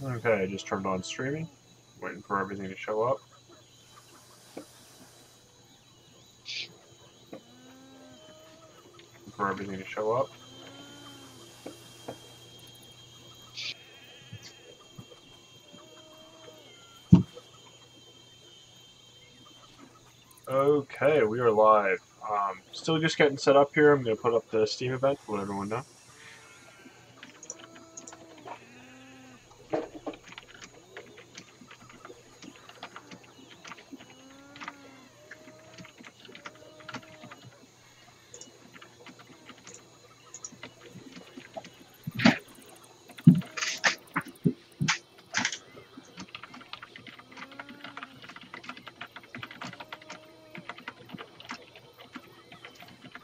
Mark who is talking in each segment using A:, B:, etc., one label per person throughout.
A: Okay, I just turned on streaming, waiting for everything to show up. For everything to show up. Okay, we are live. Still just getting set up here. I'm going to put up the Steam event to let everyone know.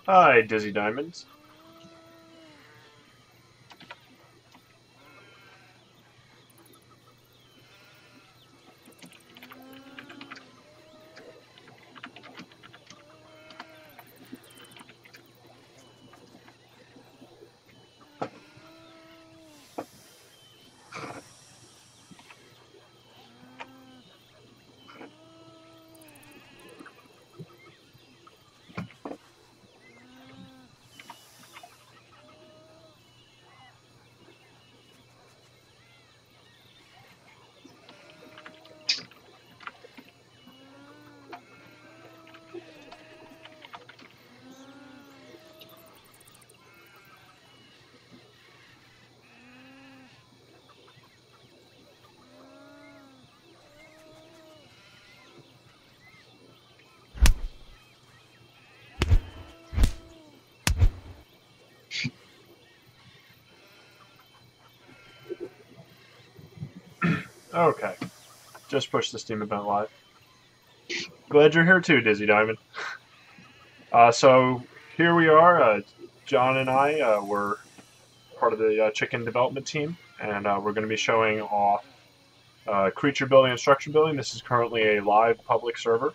A: Hi, Dizzy Diamonds. Okay, just pushed the Steam event live. Glad you're here too, Dizzy Diamond. So here we are. John and I were part of the chicken development team, and we're going to be showing off creature building and structure building. This is currently a live public server,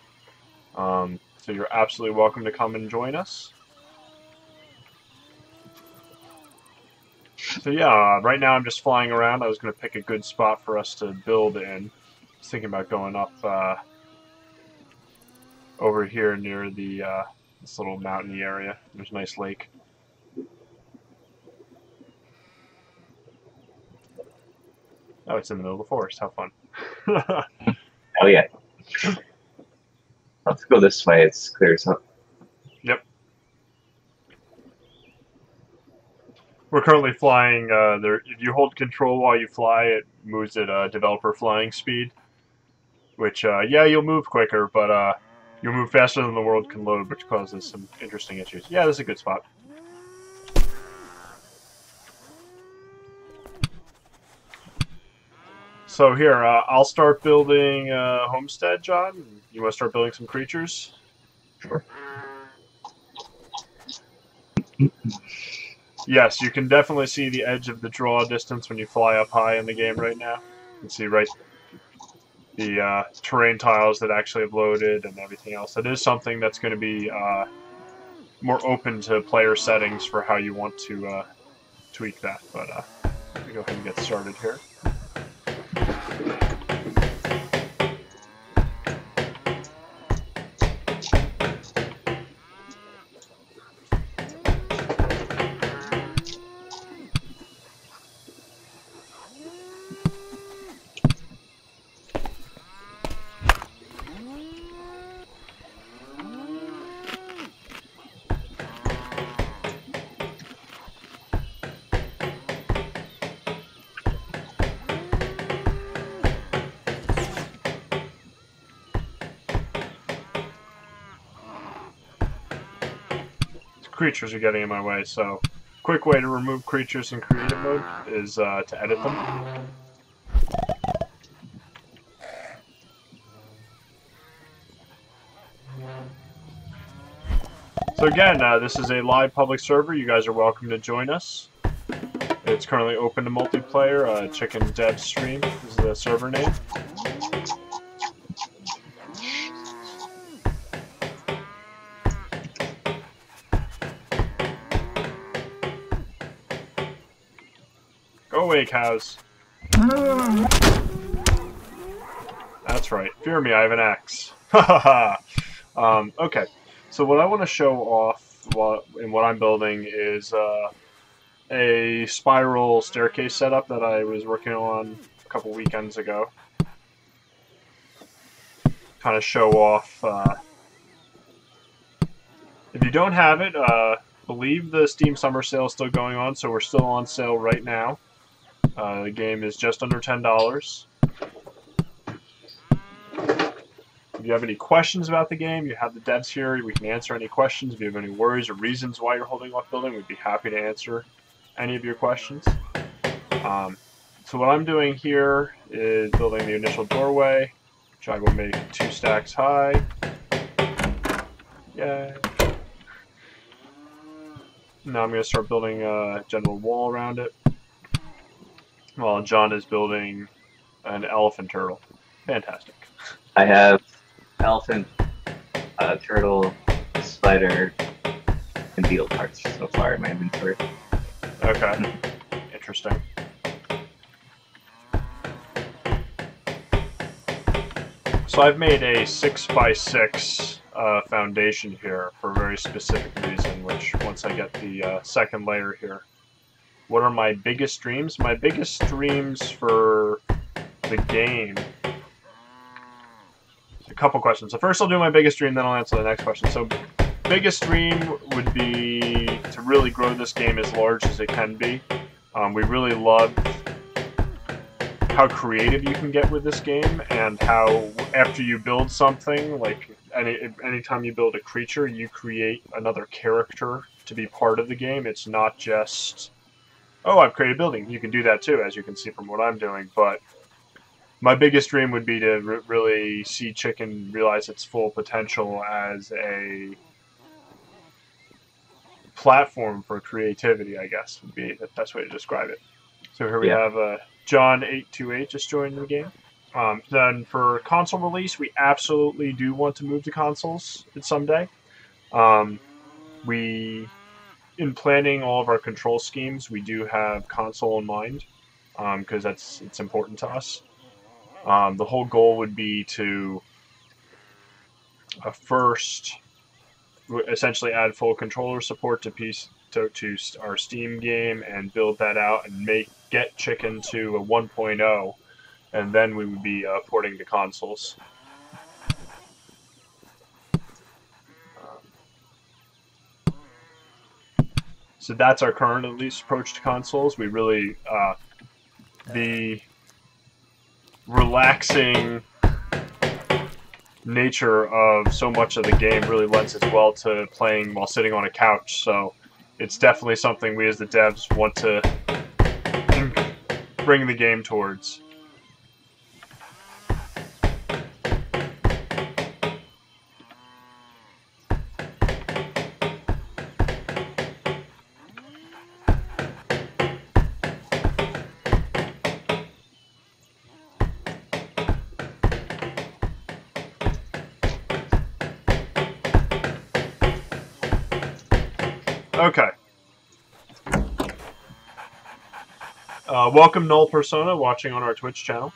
A: so you're absolutely welcome to come and join us. So yeah, right now I'm just flying around. I was going to pick a good spot for us to build in. I was thinking about going up over here near the this little mountainy area. There's a nice lake. Oh, it's in the middle of the forest. How fun.
B: Oh yeah. Let's go this way. It's clear as hell.
A: Yep. We're currently flying. There, if you hold control while you fly, it moves at developer flying speed. Which, yeah, you'll move quicker, but you'll move faster than the world can load, which causes some interesting issues. Yeah, this is a good spot. So here, I'll start building a homestead, John. You want to start building some creatures?
B: Sure.
A: Yes, you can definitely see the edge of the draw distance when you fly up high in the game right now. You can see right the terrain tiles that actually have loaded and everything else. It is something that's going to be more open to player settings for how you want to tweak that. But let me go ahead and get started here. Creatures are getting in my way, so quick way to remove creatures in creative mode is to edit them. So again, this is a live public server. You guys are welcome to join us. It's currently open to multiplayer. Chicken Dev Stream is the server name. Go away, cows. That's right. Fear me, I have an axe. Ha ha ha. Okay. So what I want to show off in what I'm building is a spiral staircase setup that I was working on a couple weekends ago. Kind of show off. If you don't have it, believe the Steam Summer Sale is still going on, so we're still on sale right now. The game is just under $10. If you have any questions about the game, you have the devs here. We can answer any questions. If you have any worries or reasons why you're holding off building, we'd be happy to answer any of your questions. So what I'm doing here is building the initial doorway, which I will make 2 stacks high. Yay. Now I'm going to start building a general wall around it, while John is building an elephant turtle. Fantastic.
B: I have elephant, turtle, spider, and beetle parts so far in my inventory.
A: Okay. Interesting. So I've made a 6x6 foundation here for a very specific reason, which once I get the second layer here. What are my biggest dreams? My biggest dreams for the game... A couple questions. So first I'll do my biggest dream, then I'll answer the next question. So biggest dream would be to really grow this game as large as it can be. We really love how creative you can get with this game, and how after you build something, like anytime you build a creature, you create another character to be part of the game. It's not just, oh, I've created a building. You can do that too, as you can see from what I'm doing, but my biggest dream would be to really see Chicken realize its full potential as a platform for creativity, I guess, would be the best way to describe it. So here we have John828 just joined the game. Then for console release, we absolutely do want to move to consoles someday. In planning all of our control schemes, we do have console in mind, because it's important to us. The whole goal would be to first essentially add full controller support to our Steam game and build that out and get Chicken to a 1.0, and then we would be porting to consoles. So that's our current, at least, approach to consoles. We really the relaxing nature of so much of the game really lends itself well to playing while sitting on a couch, so it's definitely something we as the devs want to bring the game towards. Okay. Welcome, Null Persona, watching on our Twitch channel.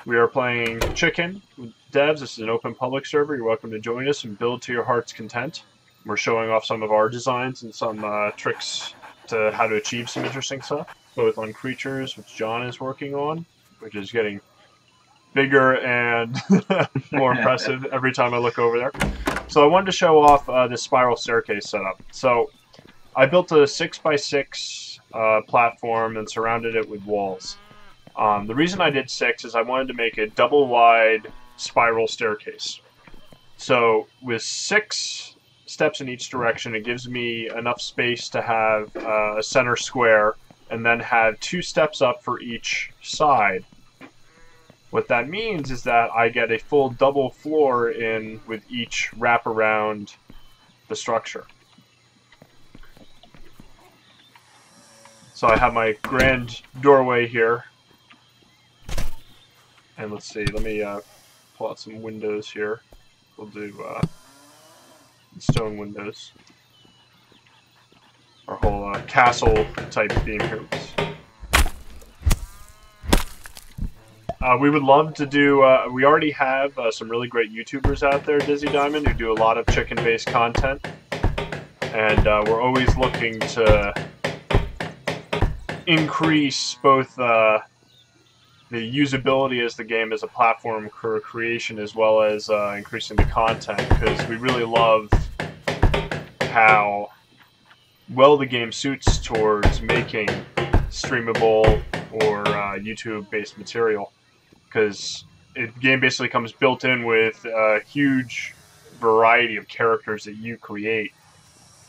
A: We are playing Chicken with devs. This is an open public server. You're welcome to join us and build to your heart's content. We're showing off some of our designs and some tricks to how to achieve some interesting stuff, both on creatures, which John is working on, which is getting bigger and more impressive every time I look over there. So I wanted to show off this spiral staircase setup. So I built a 6x6 platform and surrounded it with walls. The reason I did 6 is I wanted to make a double-wide spiral staircase. So with 6 steps in each direction, it gives me enough space to have a center square and then have 2 steps up for each side. What that means is that I get a full double floor in with each wrap around the structure. So I have my grand doorway here. And let's see, let me pull out some windows here. We'll do stone windows. Our whole castle type theme here. We would love to do. We already have some really great YouTubers out there, Dizzy Diamond, who do a lot of chicken-based content, and we're always looking to increase both the usability as the game as a platform for creation, as well as increasing the content, because we really love how well the game suits towards making streamable or YouTube-based material, because the game basically comes built in with a huge variety of characters that you create,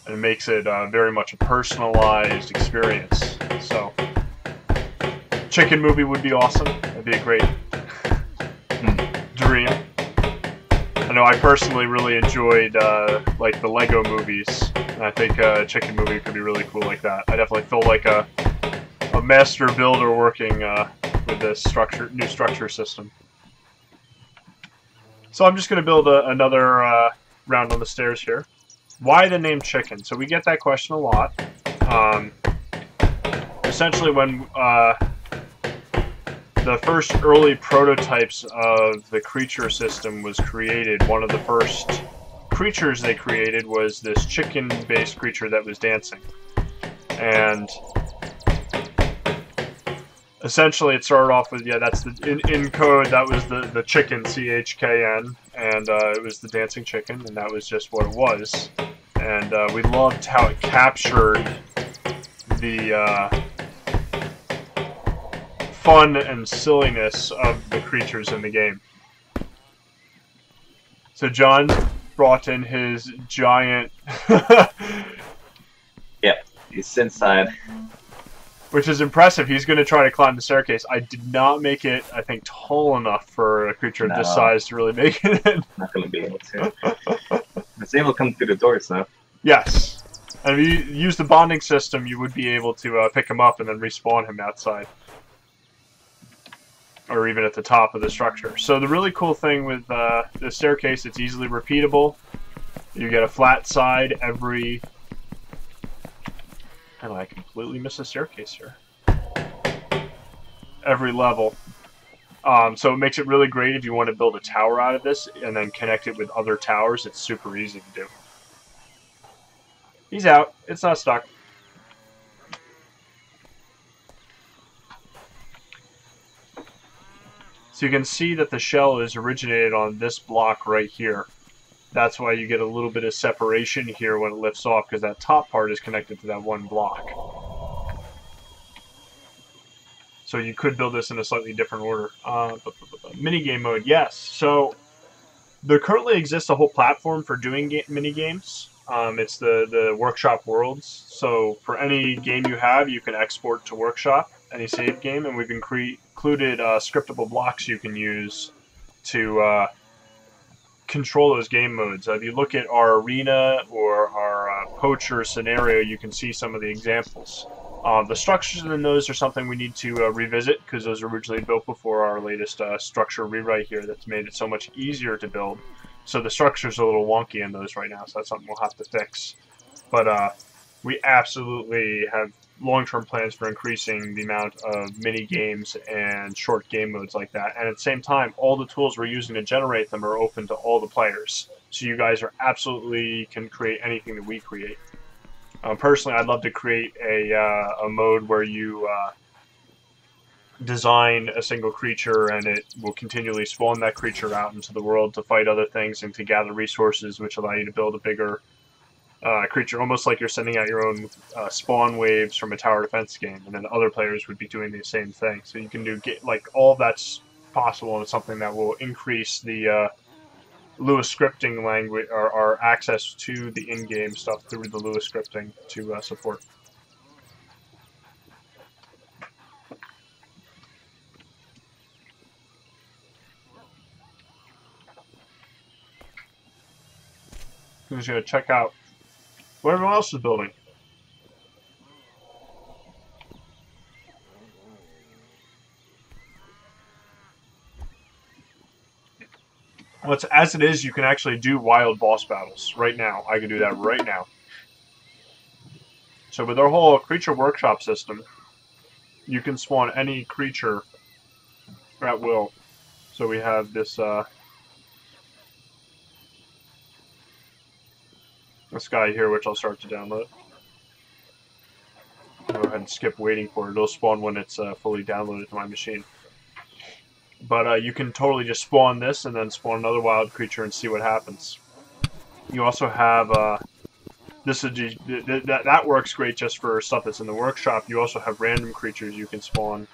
A: and it makes it very much a personalized experience. So, chicken movie would be awesome. That'd be a great dream. I know I personally really enjoyed like the Lego movies, and I think a chicken movie could be really cool like that. I definitely feel like a master builder working with this new structure system. So I'm just going to build another round on the stairs here. Why the name chicken? So we get that question a lot. Essentially, when the first early prototypes of the creature system was created, one of the first creatures they created was this chicken-based creature that was dancing. And essentially it started off with, yeah, that's the, in code, that was the chicken, CHKN, and it was the dancing chicken, and that was just what it was. And we loved how it captured the fun and silliness of the creatures in the game. So John brought in his giant...
B: Yep, he's inside.
A: Which is impressive. He's going to try to climb the staircase. I did not make it, I think, tall enough for a creature of this size to really make it.
B: Not going to be able to. It's able to come through the doors, though.
A: Yes. And if you use the bonding system, you would be able to pick him up and then respawn him outside. Or even at the top of the structure. So the really cool thing with the staircase, it's easily repeatable. You get a flat side every... And I completely missed a staircase here. Every level. So it makes it really great if you want to build a tower out of this and then connect it with other towers. It's super easy to do. He's out. It's not stuck. So you can see that the shell is originated on this block right here. That's why you get a little bit of separation here when it lifts off, because that top part is connected to that one block. So you could build this in a slightly different order. Minigame mode, yes. So there currently exists a whole platform for doing minigames. It's the Workshop Worlds. So for any game you have, you can export to Workshop, any save game, and we've included scriptable blocks you can use to control those game modes. If you look at our arena or our poacher scenario, you can see some of the examples. The structures in those are something we need to revisit, because those were originally built before our latest structure rewrite here that's made it so much easier to build. So the structure's a little wonky in those right now, so that's something we'll have to fix. But we absolutely have long-term plans for increasing the amount of mini-games and short game modes like that. And at the same time, all the tools we're using to generate them are open to all the players. So you guys are absolutely can create anything that we create. Personally, I'd love to create a mode where you design a single creature and it will continually spawn that creature out into the world to fight other things and to gather resources, which allow you to build a bigger creature, almost like you're sending out your own spawn waves from a tower defense game, and then other players would be doing the same thing. So you can do like all of that's possible, and it's something that will increase the Lua scripting language, or our access to the in-game stuff through the Lua scripting to support. I'm just gonna check out what everyone else is building. Well, as it is, you can actually do wild boss battles right now. I can do that right now. So with our whole creature workshop system, you can spawn any creature at will. So we have this this guy here, which I'll start to download. Go ahead and skip waiting for it. It'll spawn when it's fully downloaded to my machine. But you can totally just spawn this and then spawn another wild creature and see what happens. You also have that works great just for stuff that's in the workshop. You also have random creatures you can spawn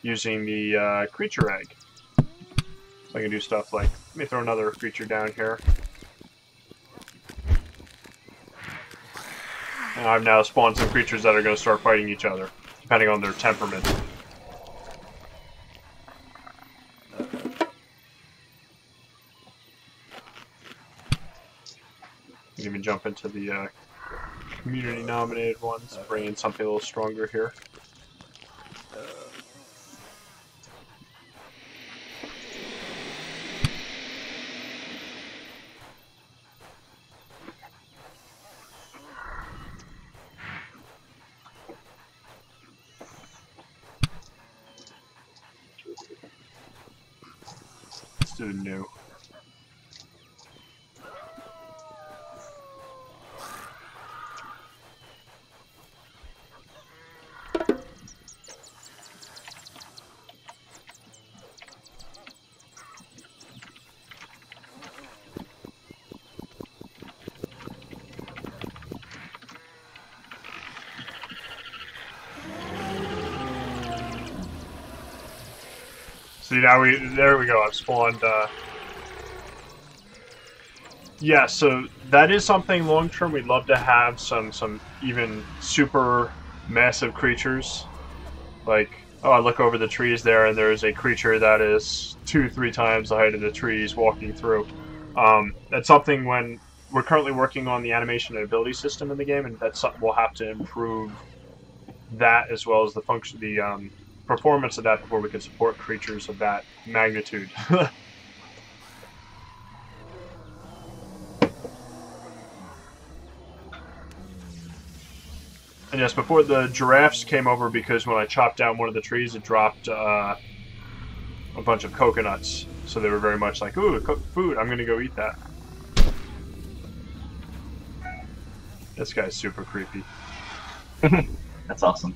A: using the creature egg. So I can do stuff like, let me throw another creature down here. And I've now spawned some creatures that are going to start fighting each other, depending on their temperament. You can even jump into the community-nominated ones, bring in something a little stronger here. Let's do new. See, now there we go, I've spawned, yeah, so that is something long-term. We'd love to have some even super massive creatures. Like, oh, I look over the trees there, and there's a creature that is 2-3 times the height of the trees walking through. That's something when we're currently working on the animation and ability system in the game, and that's something we'll have to improve that as well as the function, the performance of that before we can support creatures of that magnitude. And yes, before the giraffes came over, because when I chopped down one of the trees, it dropped a bunch of coconuts. So they were very much like, ooh, cooked food, I'm going to go eat that. This guy's super creepy.
B: That's awesome.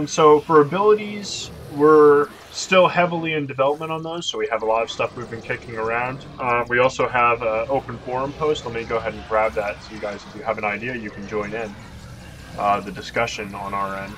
A: So for abilities, we're still heavily in development on those, so we have a lot of stuff we've been kicking around. We also have an open forum post. Let me go ahead and grab that so you guys, if you have an idea, you can join in the discussion on our end.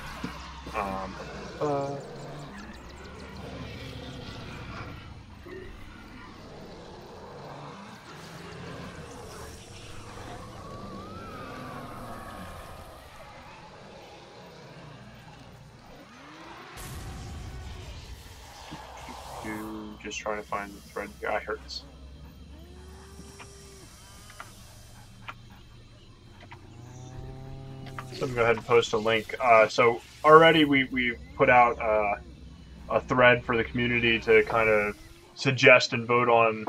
A: Just trying to find the thread. Yeah, it hurts. So I'm going to go ahead and post a link. So already we put out a thread for the community to kind of suggest and vote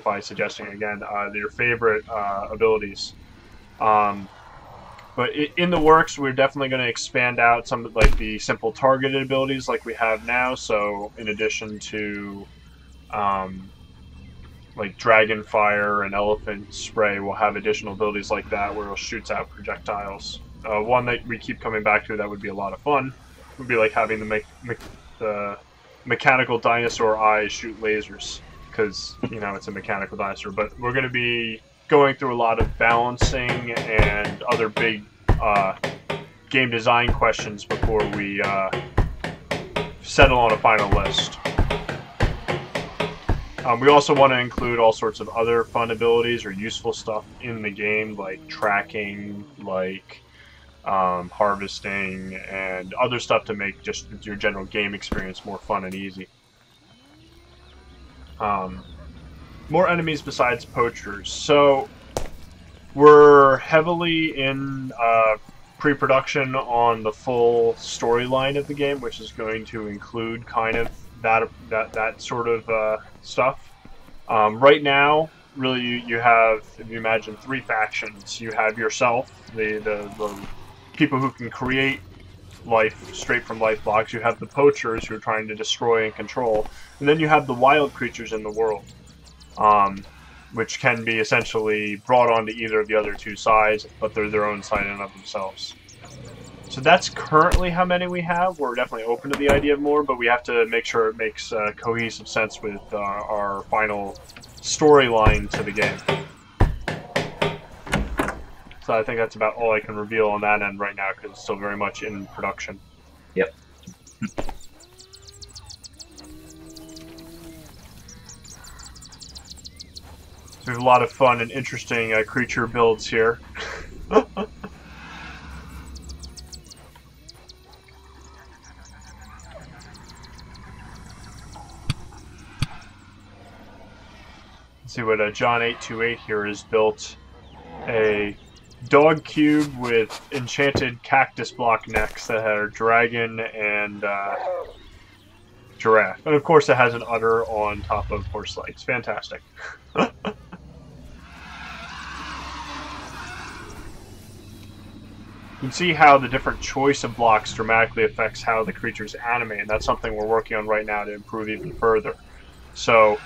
A: by suggesting again your favorite abilities. But in the works, we're definitely going to expand out some like the simple targeted abilities like we have now. So in addition to like Dragon Fire and Elephant Spray, we'll have additional abilities like that where it shoots out projectiles. One that we keep coming back to that would be a lot of fun would be like having the mechanical dinosaur eyes shoot lasers, because, you know, it's a mechanical dinosaur. But we're going to be going through a lot of balancing and other big game design questions before we settle on a final list. We also want to include all sorts of other fun abilities or useful stuff in the game, like tracking, like harvesting, and other stuff to make just your general game experience more fun and easy. More enemies besides poachers. So we're heavily in pre-production on the full storyline of the game, which is going to include kind of that sort of stuff. Right now, really, you have, if you imagine, three factions. You have yourself, the people who can create life straight from life blocks. You have the poachers who are trying to destroy and control, and then you have the wild creatures in the world, um, which can be essentially brought onto either of the other two sides, but they're their own side in and of themselves. So that's currently how many we have. We're definitely open to the idea of more, but we have to make sure it makes cohesive sense with our final storyline to the game. So I think that's about all I can reveal on that end right now, because it's still very much in production.
B: Yep.
A: So we have a lot of fun and interesting creature builds here. Let's see what John828 here has built. A dog cube with enchanted cactus block necks that are dragon and giraffe. And of course it has an udder on top of horse legs. Fantastic. You can see how the different choice of blocks dramatically affects how the creatures animate, and that's something we're working on right now to improve even further. So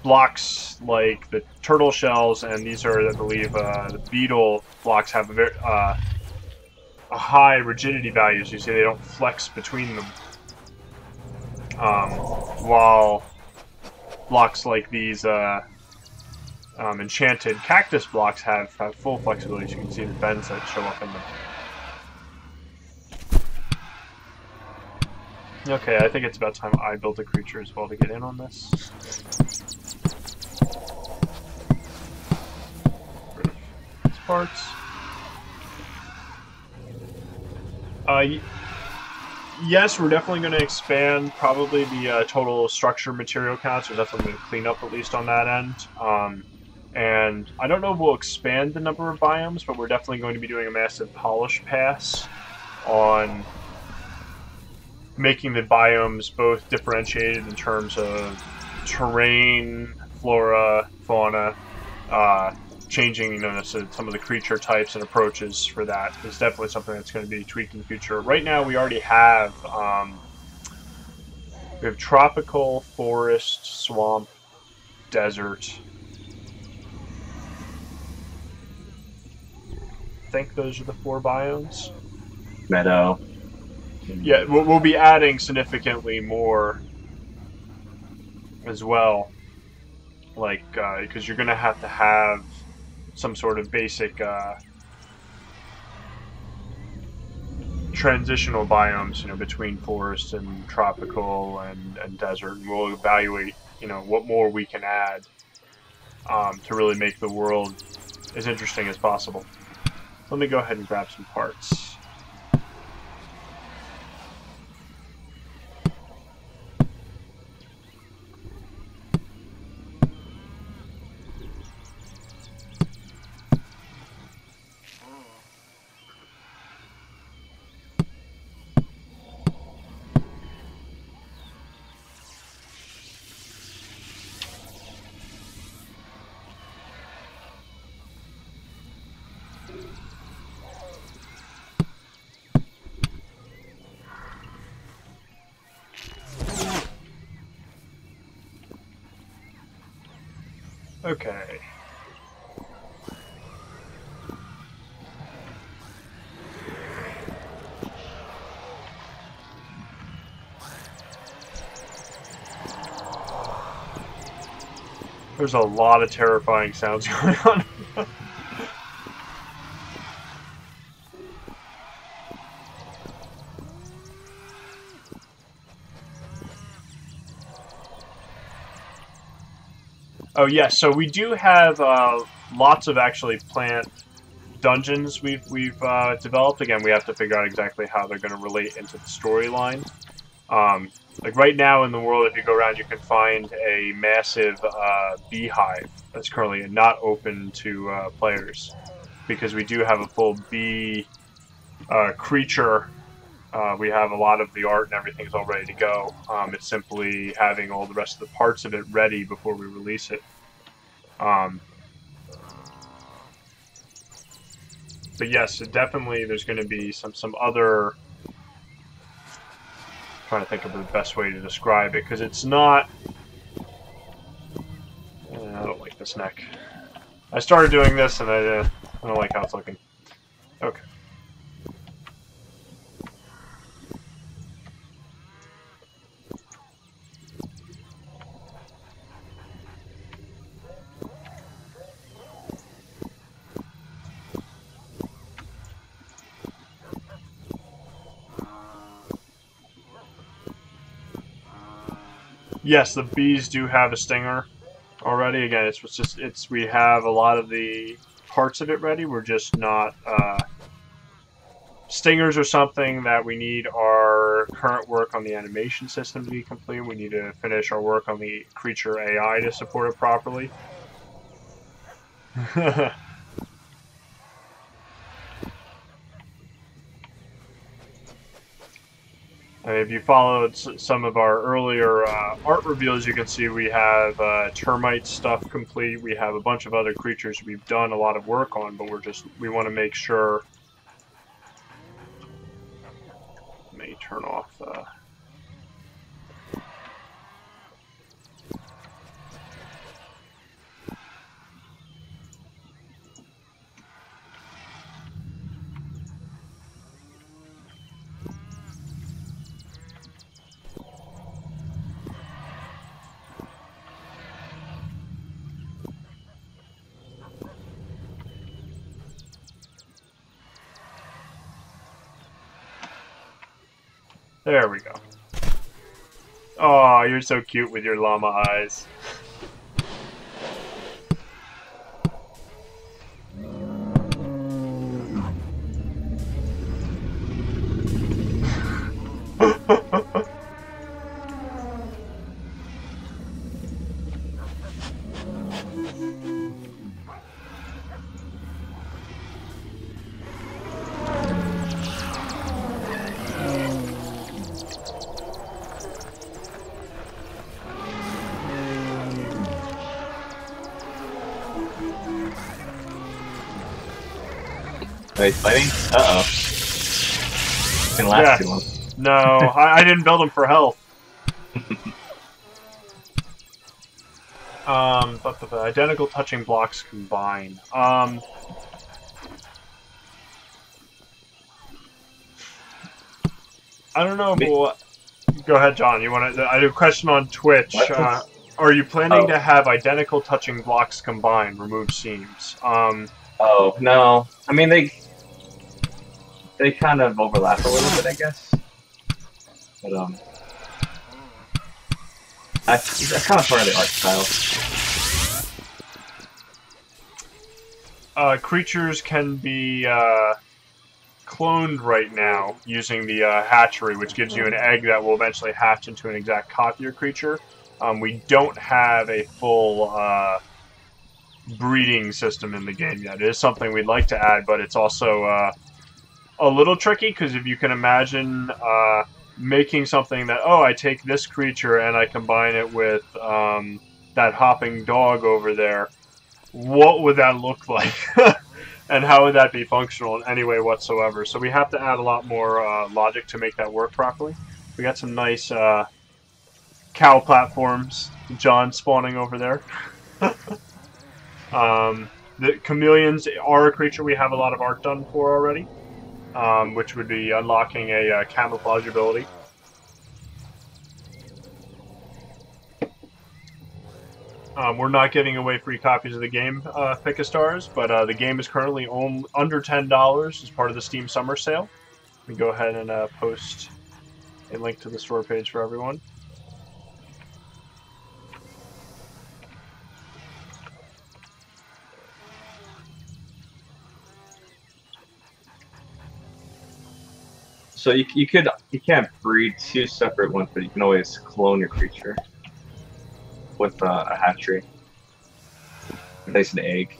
A: blocks like the turtle shells, and these are, I believe, the beetle blocks have a very a high rigidity value, so you see they don't flex between them. While blocks like these enchanted cactus blocks have full flexibility, so you can see the bends that show up in them. Okay, I think it's about time I built a creature as well to get in on this. These parts. Yes, we're definitely going to expand probably the total structure material counts. We're definitely going to clean up at least on that end. And I don't know if we'll expand the number of biomes, but we're definitely going to be doing a massive polish pass on making the biomes both differentiated in terms of terrain, flora, fauna, changing, some of the creature types and approaches for that is definitely something that's going to be tweaked in the future. Right now, we already have tropical, forest, swamp, desert. I think those are the 4 biomes.
B: Meadow.
A: Yeah, we'll be adding significantly more as well. Like, because you're going to have some sort of basic transitional biomes, between forest and tropical and desert. And we'll evaluate, what more we can add to really make the world as interesting as possible. Let me go ahead and grab some parts. Okay. There's a lot of terrifying sounds going on. Oh yes, so we do have lots of actually plant dungeons we've developed. Again, we have to figure out exactly how they're going to relate into the storyline. Like right now in the world, if you go around, you can find a massive beehive that's currently not open to players, because we do have a full bee creature We have a lot of the art and everything's all ready to go. It's simply having all the rest of the parts of it ready before we release it. But yes, definitely there's going to be some other... I'm trying to think of the best way to describe it, because it's not... I don't like this neck. I started doing this and I don't like how it's looking. Okay. Yes, the bees do have a stinger already. Again, we have a lot of the parts of it ready. We're just not stingers are something that we need our current work on the animation system to be complete. We need to finish our work on the creature AI to support it properly. If you followed some of our earlier art reveals, you can see we have termite stuff complete. We have a bunch of other creatures we've done a lot of work on, but we want to make sure. Let me turn off. There we go. Oh, you're so cute with your llama eyes.
B: Are they fighting? Uh-oh. Didn't last too long.
A: No, I didn't build them for health. But the identical touching blocks combine. I don't know, but go ahead, John. You want to? I have a question on Twitch. Are you planning to have identical touching blocks combined? Remove seams.
B: Oh no. I mean they kind of overlap a little bit, I guess. But that's kind of part of the art style.
A: Creatures can be cloned right now using the hatchery, which gives you an egg that will eventually hatch into an exact copy of your creature. We don't have a full breeding system in the game yet. It is something we'd like to add, but it's also a little tricky, because if you can imagine making something that, oh, I take this creature and I combine it with that hopping dog over there, what would that look like? And how would that be functional in any way whatsoever? So we have to add a lot more logic to make that work properly. We got some nice cow platforms, John spawning over there. The chameleons are a creature we have a lot of art done for already, which would be unlocking a camouflage ability. We're not giving away free copies of the game, Pick-A-Stars, but the game is currently under $10 as part of the Steam Summer Sale. We go ahead and post a link to the store page for everyone.
B: So you can't breed two separate ones, but you can always clone your creature with a hatchery. Place an egg,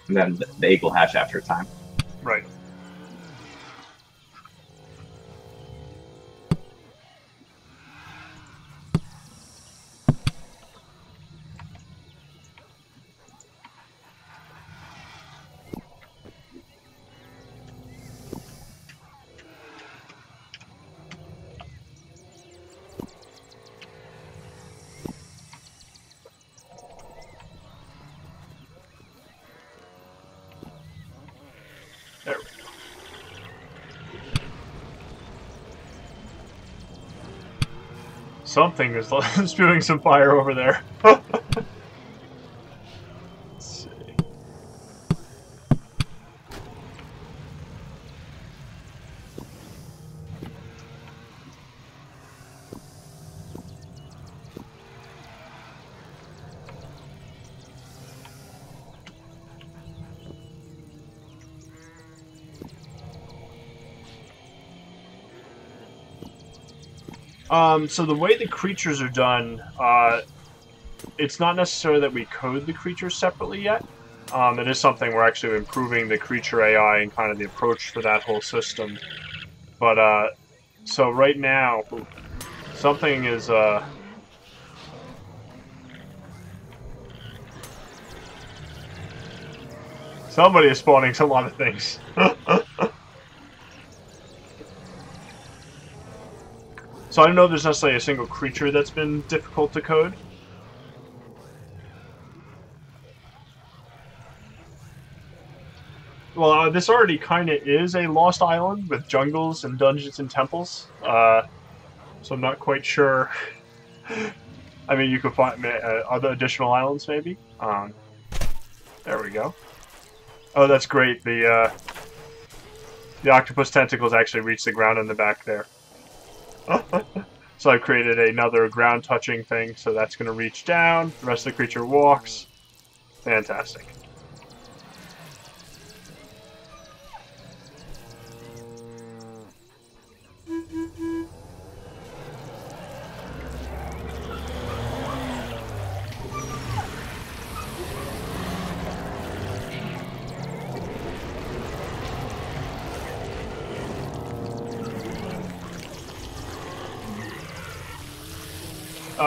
B: and then the egg will hatch after a time.
A: Right. Something is spewing some fire over there. Let's see. So the way the creatures are done, it's not necessarily that we code the creatures separately yet. It is something we're actually improving the creature AI and kind of the approach for that whole system. But, so right now, something is, somebody is spawning a lot of things. So I don't know if there's necessarily a single creature that's been difficult to code. Well, this already kind of is a lost island with jungles and dungeons and temples. So I'm not quite sure. I mean, you could find other additional islands, maybe. There we go. Oh, that's great. The octopus tentacles actually reach the ground in the back there. So I've created another ground-touching thing, so that's going to reach down. The rest of the creature walks. Fantastic.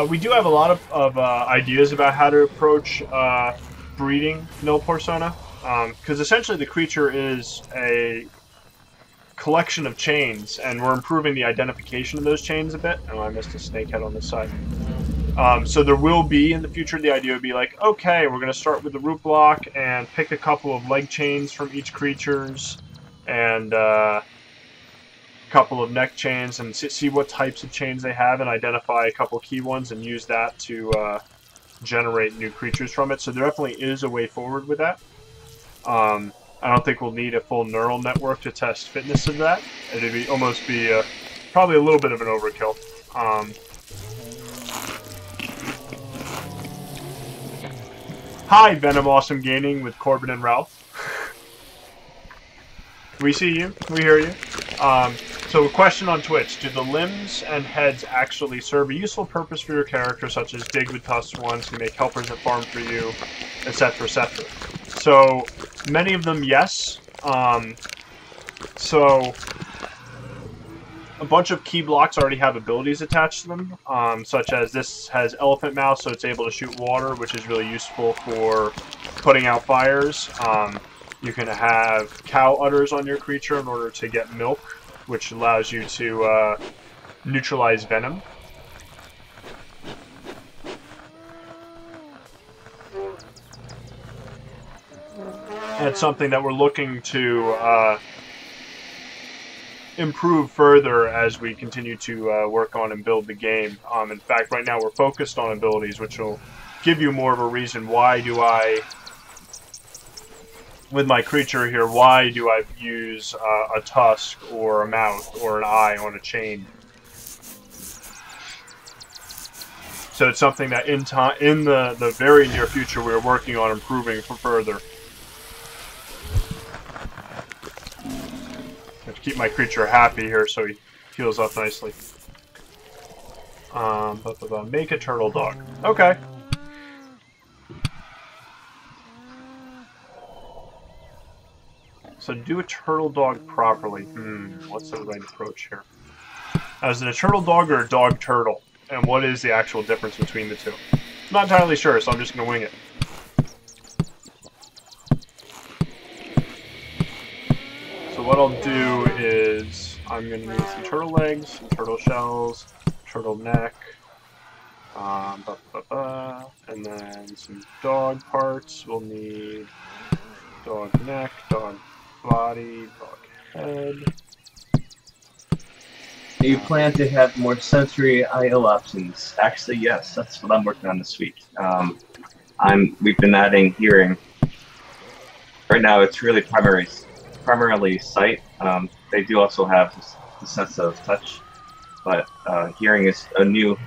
A: We do have a lot of ideas about how to approach breeding Nil Persona, because essentially the creature is a collection of chains, and we're improving the identification of those chains a bit. Oh, I missed a snakehead on this side. So there will be, in the future, the idea would be like, okay, we're going to start with the root block and pick a couple of leg chains from each creature's, and couple of neck chains and see what types of chains they have and identify a couple key ones and use that to generate new creatures from it. So there definitely is a way forward with that. I don't think we'll need a full neural network to test fitness of that. It'd almost be probably a little bit of an overkill. Hi, Venom Awesome Gaming with Corbin and Ralph. We see you. We hear you. So a question on Twitch. Do the limbs and heads actually serve a useful purpose for your character, such as dig with tusked ones to make helpers that farm for you, etc., etc.? So, many of them, yes. So, a bunch of key blocks already have abilities attached to them, such as this has elephant mouth, so it's able to shoot water, which is really useful for putting out fires. You can have cow udders on your creature in order to get milk, which allows you to neutralize venom. And it's something that we're looking to improve further as we continue to work on and build the game. In fact, right now we're focused on abilities, which will give you more of a reason why do I... with my creature here, why do I use a tusk or a mouth or an eye on a chain? So it's something that in the very near future we're working on improving further. I have to keep my creature happy here so he heals up nicely. Make a turtle dog. Okay. So do a turtle dog properly. What's the right approach here? Now, is it a turtle dog or a dog turtle? And what is the actual difference between the two? I'm not entirely sure, so I'm just going to wing it. So what I'll do is I'm going to need some turtle legs, some turtle shells, turtle neck, and then some dog parts. We'll need dog neck, dog body, dog head.
B: Do you plan to have more sensory IO options? Actually, yes. That's what I'm working on this week. We've been adding hearing. Right now, it's really primarily sight. They do also have the sense of touch, but hearing is a new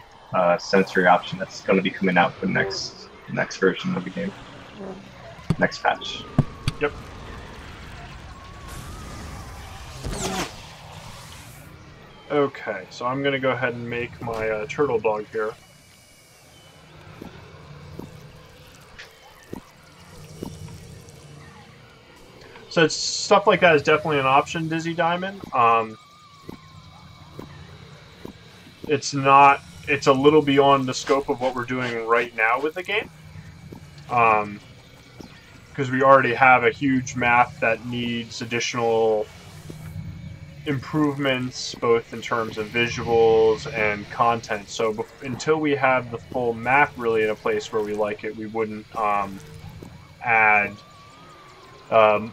B: sensory option that's going to be coming out for the next version of the game, next patch.
A: Yep. Okay, so I'm gonna go ahead and make my turtle dog here. So it's, stuff like that is definitely an option, Dizzy Diamond. It's not. It's a little beyond the scope of what we're doing right now with the game. Because we already have a huge map that needs additional improvements, both in terms of visuals and content. So until we have the full map really in a place where we like it, we wouldn't add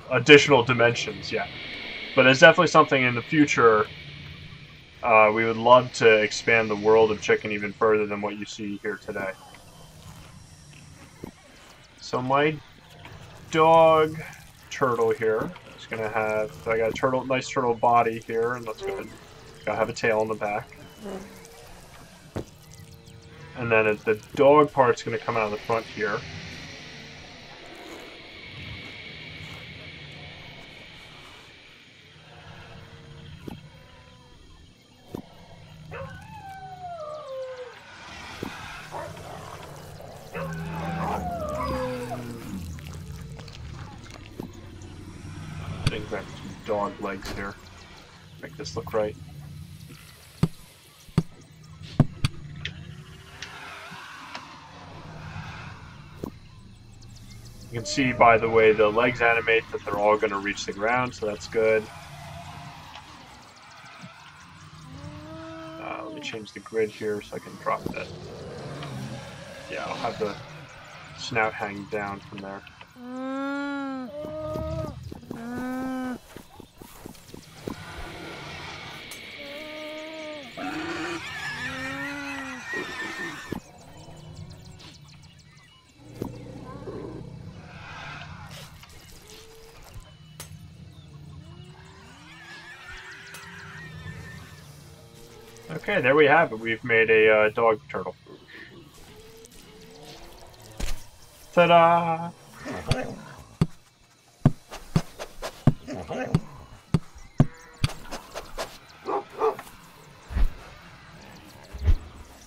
A: additional dimensions yet. But it's definitely something in the future. We would love to expand the world of Chicken even further than what you see here today. So my dog turtle here is gonna have. I got a nice turtle body here, and that's good. Gotta have a tail on the back, and then the dog part's gonna come out of the front here. I think grab some dog legs here. Make this look right. You can see by the way the legs animate that they're all going to reach the ground, so that's good. Let me change the grid here so I can drop that. Yeah, I'll have the snout hang down from there. Okay, there we have it. We've made a dog turtle. Ta-da!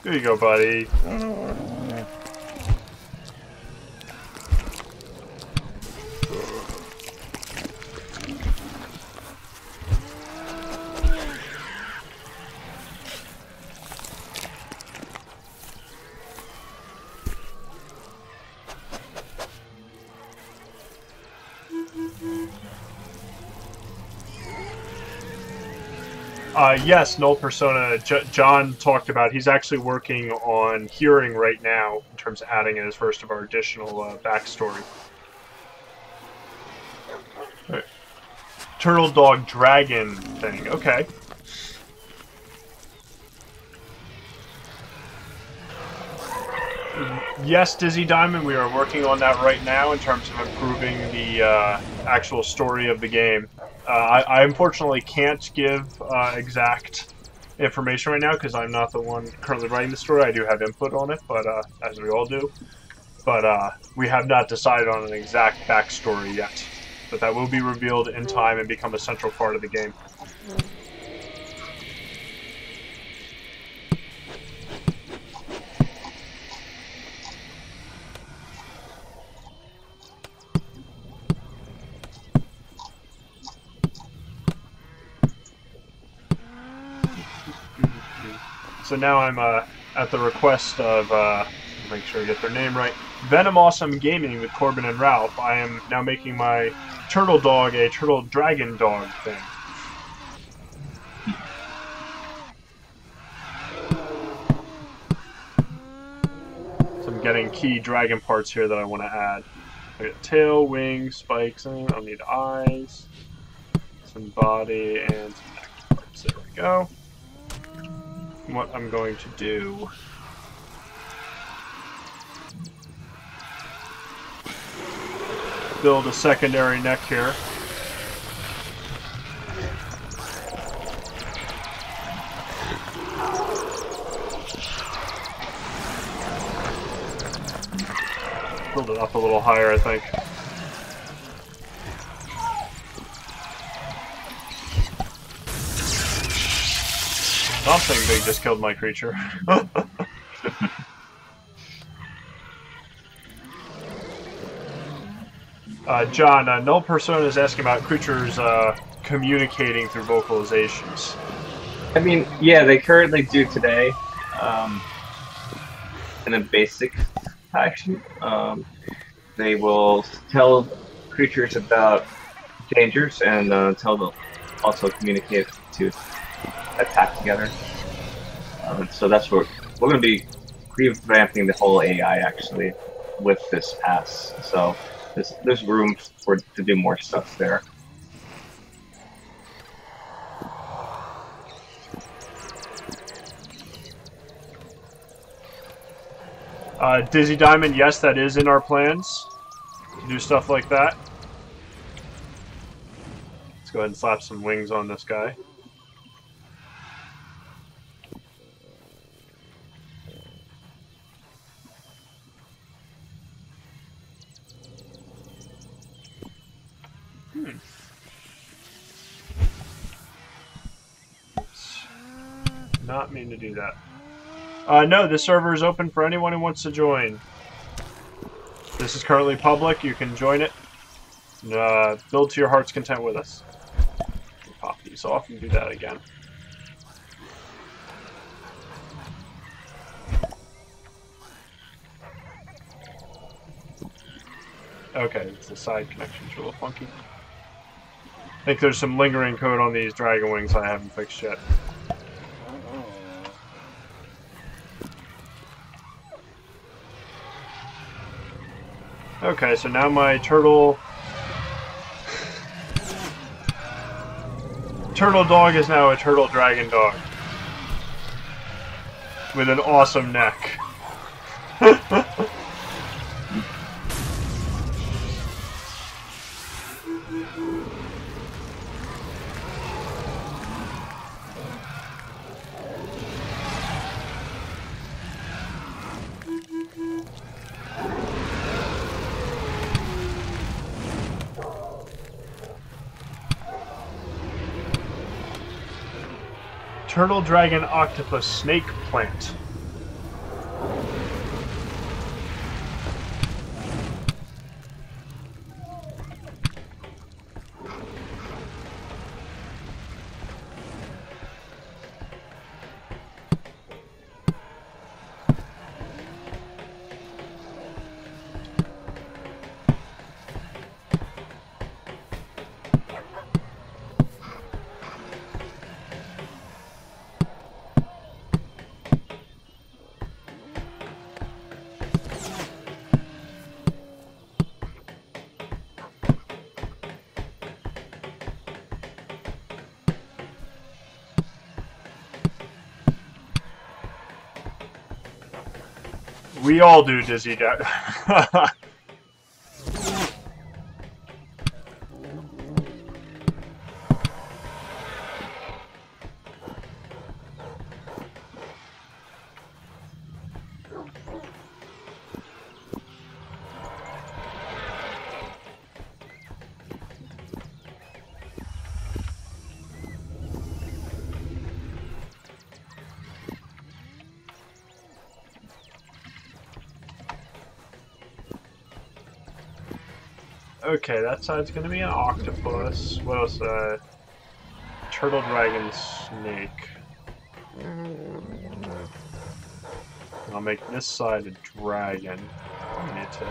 A: There you go, buddy. Yes, Null Persona, John talked about, he's actually working on hearing right now in terms of adding it as first of our additional backstory. Right. Turtle Dog Dragon thing, okay. Yes, Dizzy Diamond, we are working on that right now in terms of improving the actual story of the game. I unfortunately can't give exact information right now because I'm not the one currently writing the story. I do have input on it, but as we all do. But we have not decided on an exact backstory yet. But that will be revealed in time and become a central part of the game. So now I'm at the request of, make sure I get their name right, Venom Awesome Gaming with Corbin and Ralph. I am now making my turtle dog a turtle dragon dog thing. So I'm getting key dragon parts here that I want to add. I got tail, wings, spikes, and I'll need eyes, some body, and some neck parts. There we go. what I'm going to do. Build a secondary neck here. Build it up a little higher, I think. Something big just killed my creature. John, Null Persona is asking about creatures communicating through vocalizations.
B: I mean, yeah, they currently do today. In a basic action, they will tell creatures about dangers and tell them also communicate to attack together. So that's what we're going to be revamping the whole AI actually with this pass. So there's room to do more stuff there.
A: Dizzy Diamond, yes, that is in our plans to do stuff like that. Let's go ahead and slap some wings on this guy. Not mean to do that. No, this server is open for anyone who wants to join. This is currently public. You can join it. And, build to your heart's content with us. Pop these off and do that again. Okay, it's the side connections are a little funky. I think there's some lingering code on these dragon wings I haven't fixed yet. Okay, so now my turtle dog is now a turtle dragon dog with an awesome neck. Turtle Dragon Octopus Snake plant. We all do, Dizzy. Okay, that side's gonna be an octopus. What else? Turtle Dragon Snake. I'll make this side a dragon. I need to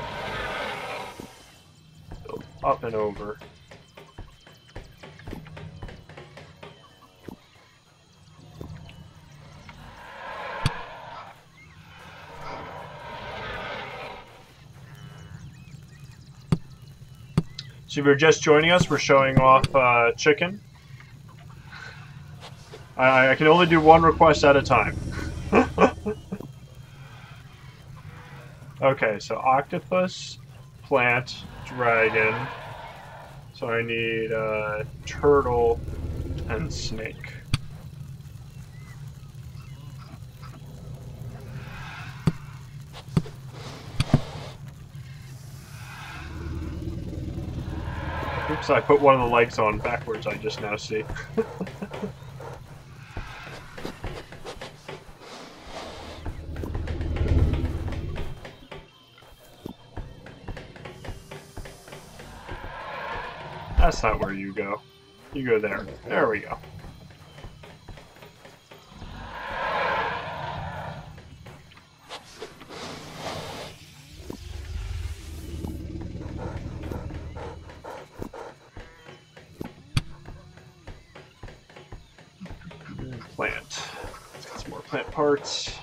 A: build up and over. So if you're just joining us, we're showing off chicken. I can only do one request at a time. Okay, so octopus, plant, dragon. So I need turtle and snake. Oops, I put one of the legs on backwards, I just now see. That's not where you go. You go there. There we go. Plant. Let's get some more plant parts.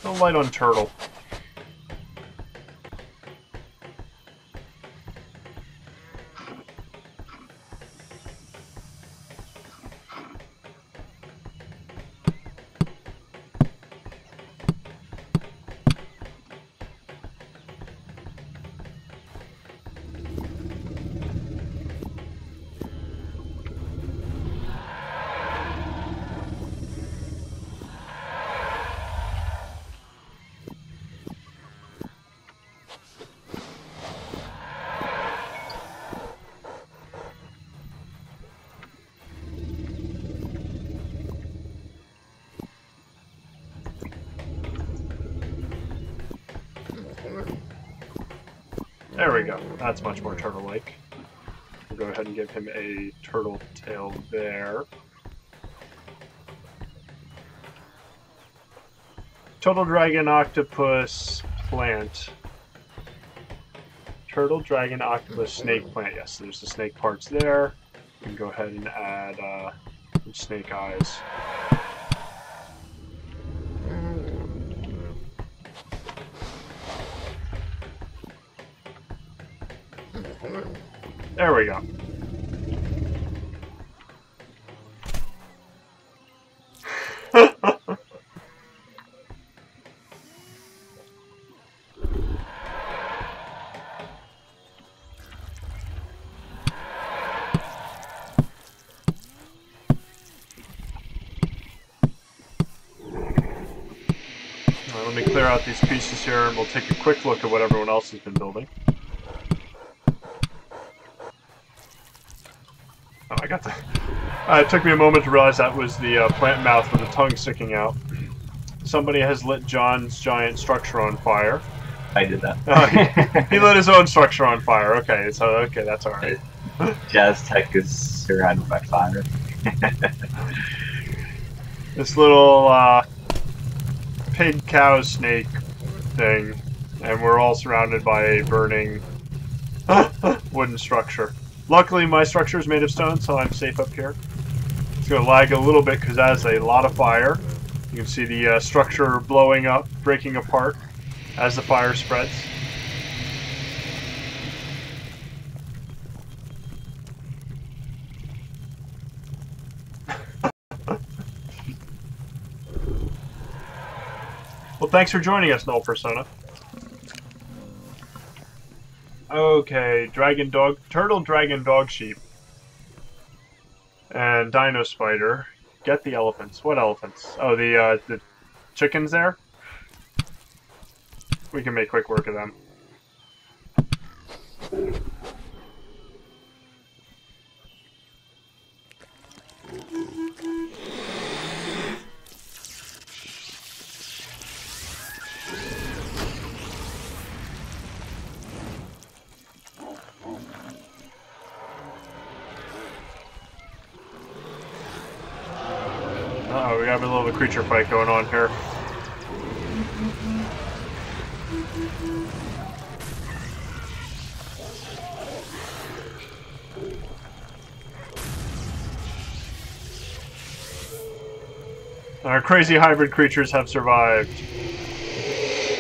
A: No light on turtle. There we go. That's much more turtle-like. We'll go ahead and give him a turtle tail there. Turtle, dragon, octopus, plant. Turtle, dragon, octopus, snake, plant. Yes, there's the snake parts there. We can go ahead and add some snake eyes. There we go. Let me clear out these pieces here and we'll take a quick look at what everyone else has been building. Oh, I got the... it took me a moment to realize that was the plant mouth with the tongue sticking out. Somebody has lit John's giant structure on fire.
B: I did that.
A: He lit his own structure on fire. Okay, so okay, that's all right.
B: Jazz Tech is surrounded by fire.
A: This little pig cow snake thing, and we're all surrounded by a burning wooden structure. Luckily, my structure is made of stone, so I'm safe up here. It's going to lag a little bit because that is a lot of fire. You can see the structure blowing up, breaking apart as the fire spreads. Well, thanks for joining us, Null Persona. Okay, dragon dog, turtle, dragon, dog, sheep, and dino spider. Get the elephants. What elephants? Oh, the chickens there. We can make quick work of them. have a little creature fight going on here. Our crazy hybrid creatures have survived.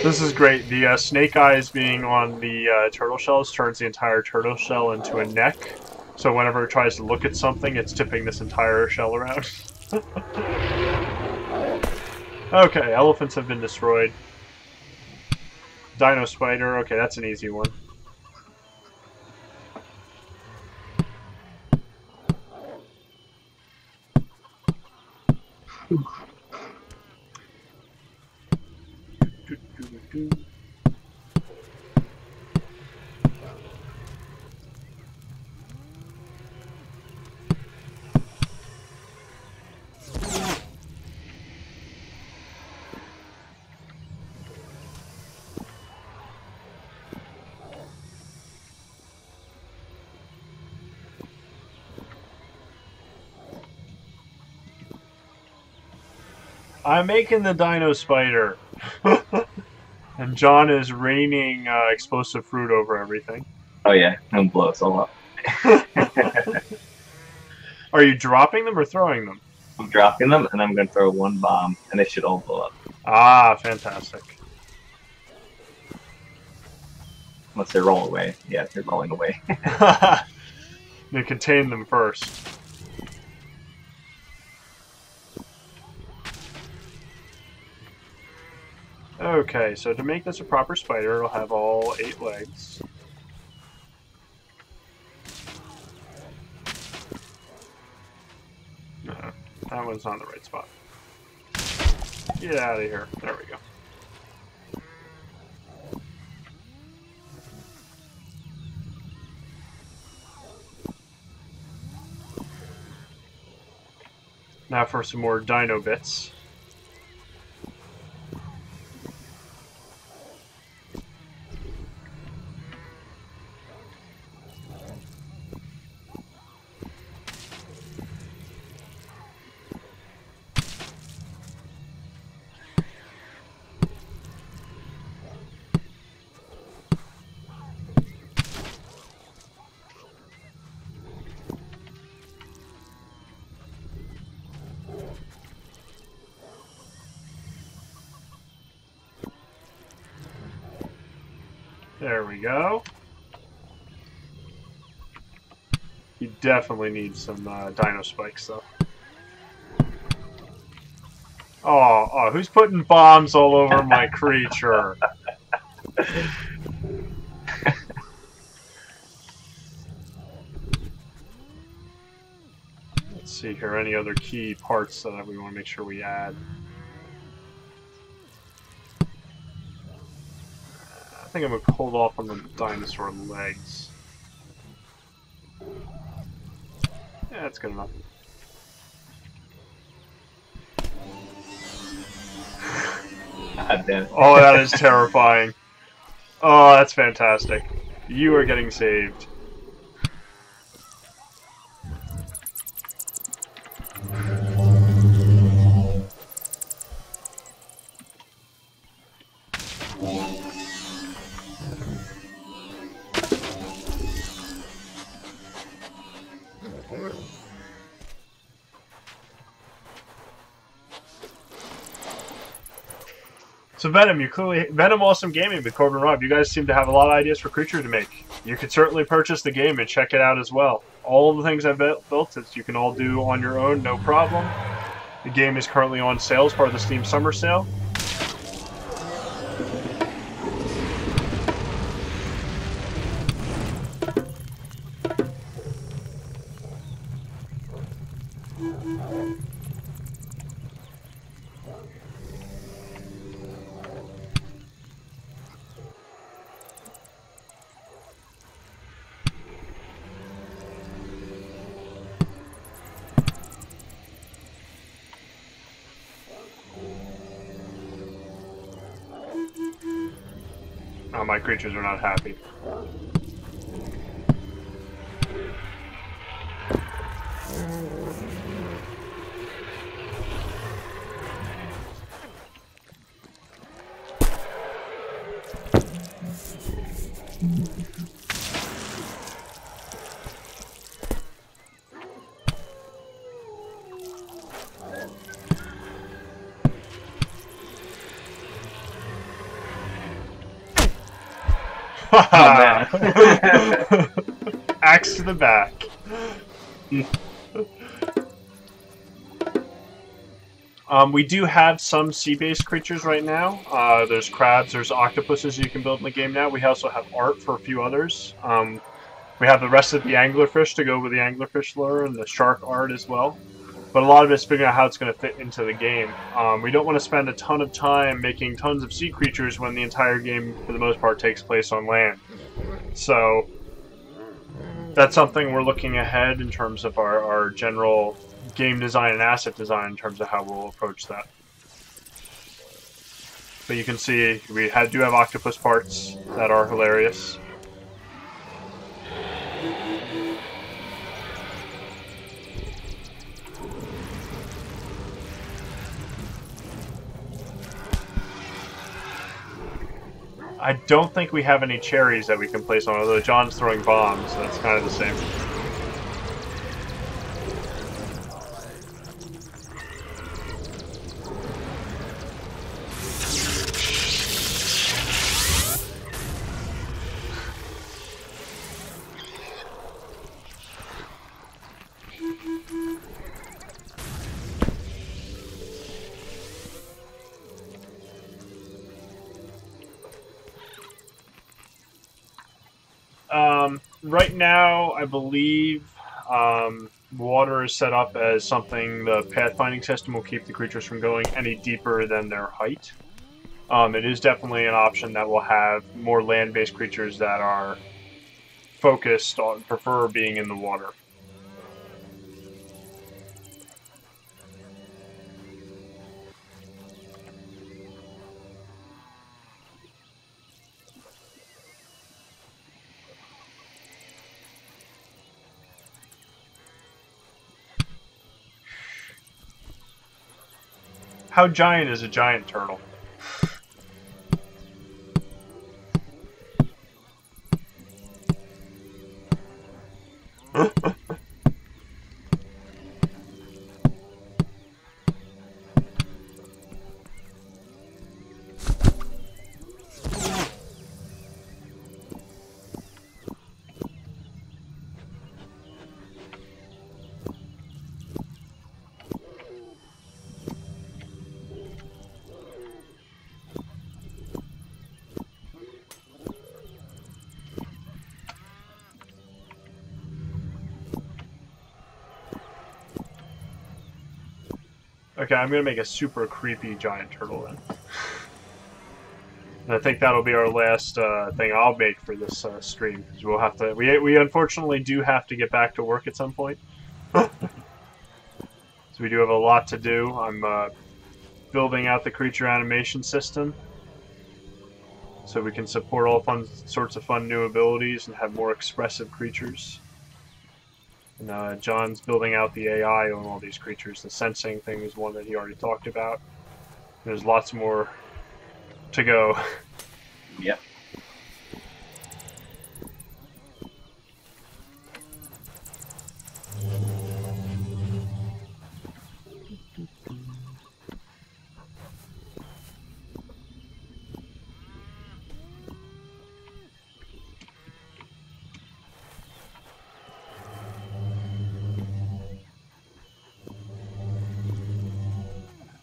A: This is great. The snake eyes being on the turtle shells turns the entire turtle shell into a neck. So whenever it tries to look at something, it's tipping this entire shell around. Okay, elephants have been destroyed. Dino spider. Okay, that's an easy one. I'm making the Dino Spider. And John is raining explosive fruit over everything.
B: Oh yeah, and blow us all up.
A: Are you dropping them or throwing them?
B: I'm dropping them, and I'm going to throw one bomb, and they should all blow up.
A: Ah, fantastic.
B: Unless they roll away. Yeah, they're rolling away.
A: You contain them first. Okay, so to make this a proper spider, it'll have all 8 legs. No, that one's not in the right spot. Get out of here. There we go. Now for some more dino bits. There we go. You definitely need some Dino Spikes, though. Oh, who's putting bombs all over my creature? Let's see here, any other key parts that we want to make sure we add. I think I'm going to hold off on the dinosaur legs. Yeah, that's good enough.
B: God damn it.
A: Oh, that is terrifying. Oh, that's fantastic. You are getting saved. So Venom, Venom Awesome Gaming with Corbin Rob. You guys seem to have a lot of ideas for creature to make. You could certainly purchase the game and check it out as well. All the things I've built, you can all do on your own, no problem. The game is currently on sale as part of the Steam Summer Sale. Oh, my creatures are not happy.
B: Oh man.
A: Axe to the back. We do have some sea-based creatures right now. There's crabs, there's octopuses you can build in the game now. We also have art for a few others. We have the rest of the anglerfish to go with the anglerfish lure and the shark art as well. But a lot of it is figuring out how it's going to fit into the game. We don't want to spend a ton of time making tons of sea creatures when the entire game, for the most part, takes place on land. So that's something we're looking ahead in terms of our general game design and asset design in terms of how we'll approach that. But you can see we do have octopus parts that are hilarious. I don't think we have any cherries that we can place on, although John's throwing bombs, so that's kind of the same. Right now, I believe water is set up as something the pathfinding system will keep the creatures from going any deeper than their height. It is definitely an option that will have more land-based creatures that are focused on, prefer being in the water. How giant is a giant turtle? Okay, I'm gonna make a super creepy giant turtle then. And I think that'll be our last thing I'll make for this stream, because we'll have to. We unfortunately do have to get back to work at some point. So we do have a lot to do. I'm building out the creature animation system, so we can support all sorts of fun new abilities and have more expressive creatures. And John's building out the AI on all these creatures. The sensing thing is one that he already talked about. There's lots more to go.
B: Yep.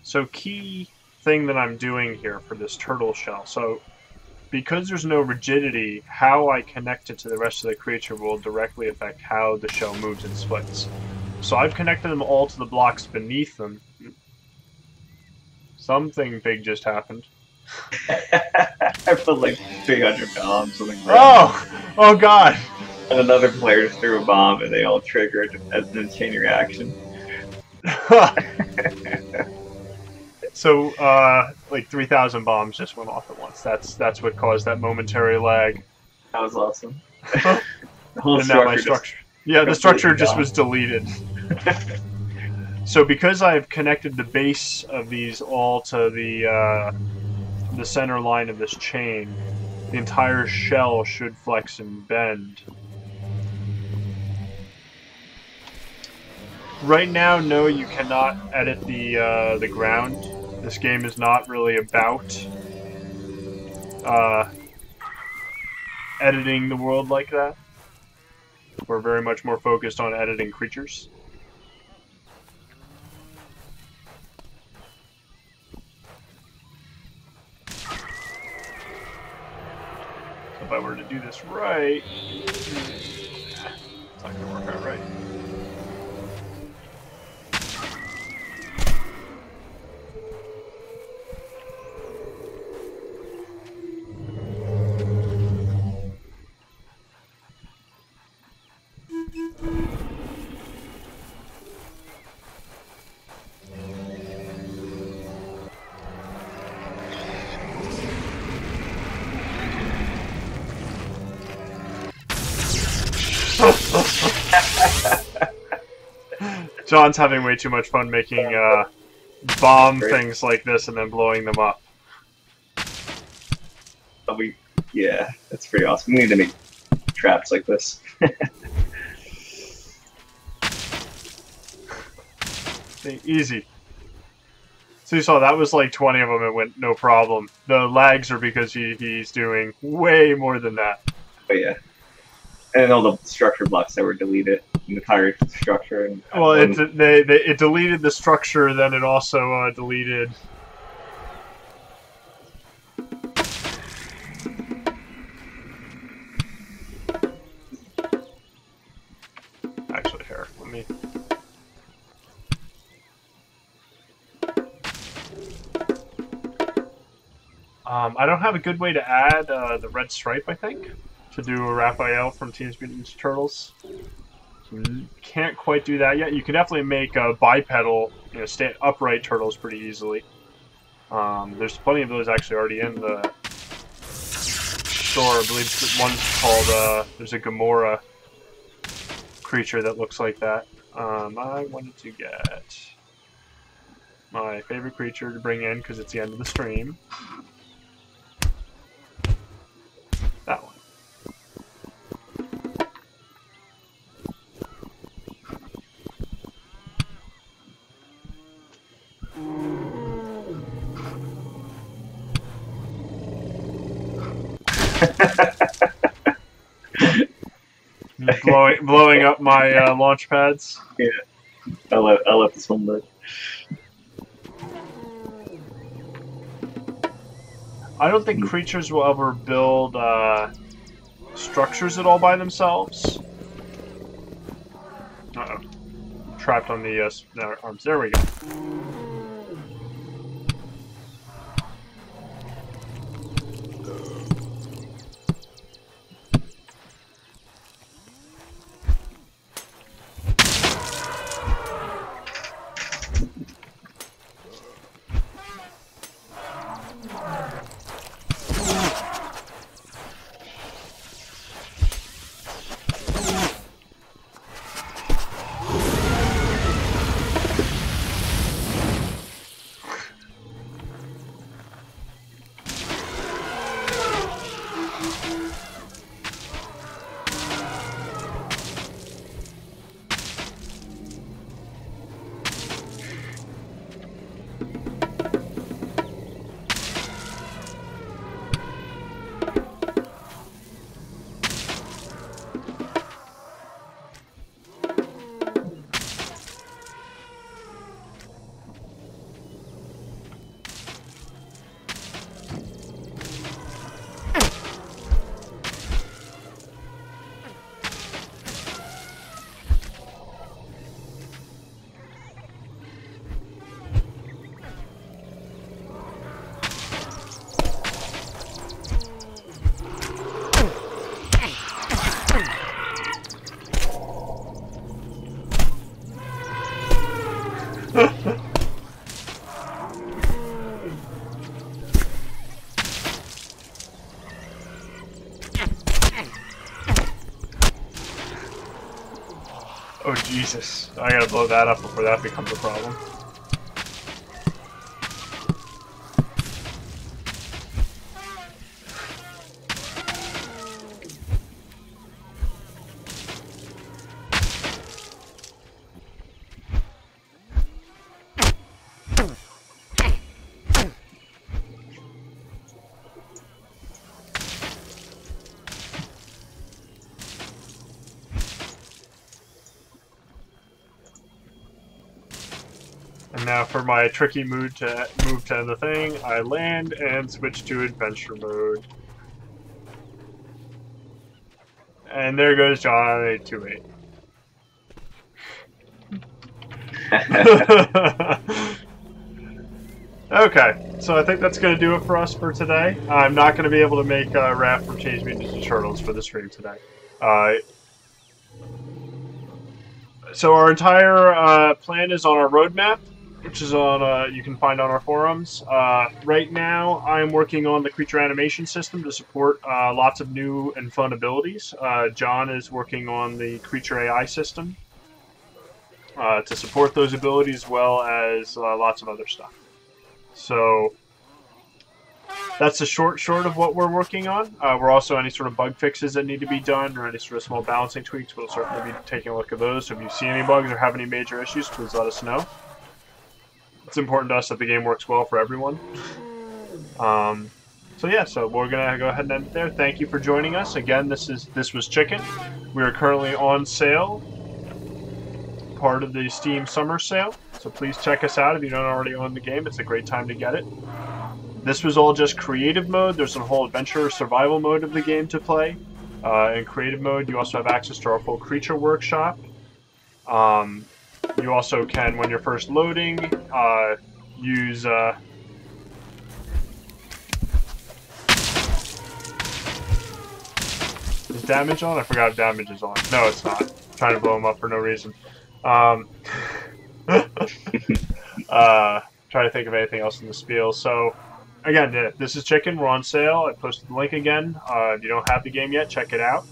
A: So key thing that I'm doing here for this turtle shell. So because there's no rigidity, how I connect it to the rest of the creature will directly affect how the shell moves and splits. So I've connected them all to the blocks beneath them. Something big just happened.
B: I put like 300 bombs on the ground.
A: Oh! Oh god!
B: And another player just threw a bomb and they all triggered as an chain reaction.
A: So, like 3,000 bombs just went off at once. That's what caused that momentary lag.
B: That was awesome. The whole
A: And now my structure. Yeah, the structure just was deleted. So because I've connected the base of these all to the center line of this chain, the entire shell should flex and bend. Right now, no, you cannot edit the ground. This game is not really about editing the world like that. We're very much more focused on editing creatures. If I were to do this right, it's not going to work out right. John's having way too much fun making bomb things like this and then blowing them up.
B: Yeah, that's pretty awesome. We need to make traps like this.
A: Easy. So you saw that was like 20 of them. It went no problem. The lags are because he's doing way more than that.
B: But yeah. And all the structure blocks that were deleted, the entire structure. And
A: well, it deleted the structure, then it also deleted. Actually, here, let me. I don't have a good way to add the red stripe, I think, to do a Raphael from Teenage Mutant Ninja Turtles. Can't quite do that yet. You can definitely make bipedal, stand upright turtles pretty easily. There's plenty of those actually already in the store. I believe one's called, there's a Gamora creature that looks like that. I wanted to get my favorite creature to bring in because it's the end of the stream. That one. blowing up my launch pads.
B: Yeah, I'll let this one live.
A: I don't think creatures will ever build structures at all by themselves. Uh-oh. Trapped on the arms. There we go. Oh, Jesus. I gotta blow that up before that becomes a problem. And now for my tricky move to end the thing, I land and switch to adventure mode. And there goes John on 828. Okay, so I think that's going to do it for us for today. I'm not going to be able to make Raph from Change Me Into Turtles for the stream today. So our entire plan is on our roadmap, which is on you can find on our forums. Right now, I'm working on the creature animation system to support lots of new and fun abilities. John is working on the creature AI system to support those abilities, as well as lots of other stuff. So that's the short of what we're working on. We're also any sort of bug fixes that need to be done, or any sort of small balancing tweaks. We'll certainly be taking a look at those. So if you see any bugs or have any major issues, please let us know. It's important to us that the game works well for everyone. So yeah, so we're gonna go ahead and end it there. Thank you for joining us again. This was Chicken. We are currently on sale, part of the Steam Summer Sale. So please check us out if you don't already own the game. It's a great time to get it. This was all just creative mode. There's a whole adventure survival mode of the game to play. In creative mode, you also have access to our full creature workshop. You also can, when you're first loading, use... Is damage on? I forgot if damage is on. No, it's not. I'm trying to blow him up for no reason. Trying to think of anything else in the spiel. So, again, this is Chicken. We're on sale. I posted the link again. If you don't have the game yet, check it out.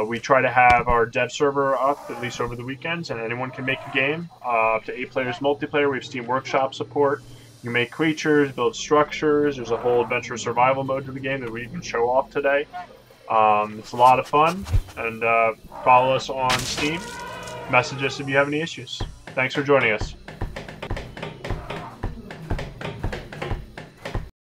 A: We try to have our dev server up at least over the weekends, and anyone can make a game. Up to 8 players multiplayer. We have Steam Workshop support. You can make creatures, build structures. There's a whole adventure survival mode to the game that we even show off today. It's a lot of fun, and follow us on Steam. Message us if you have any issues. Thanks for joining us.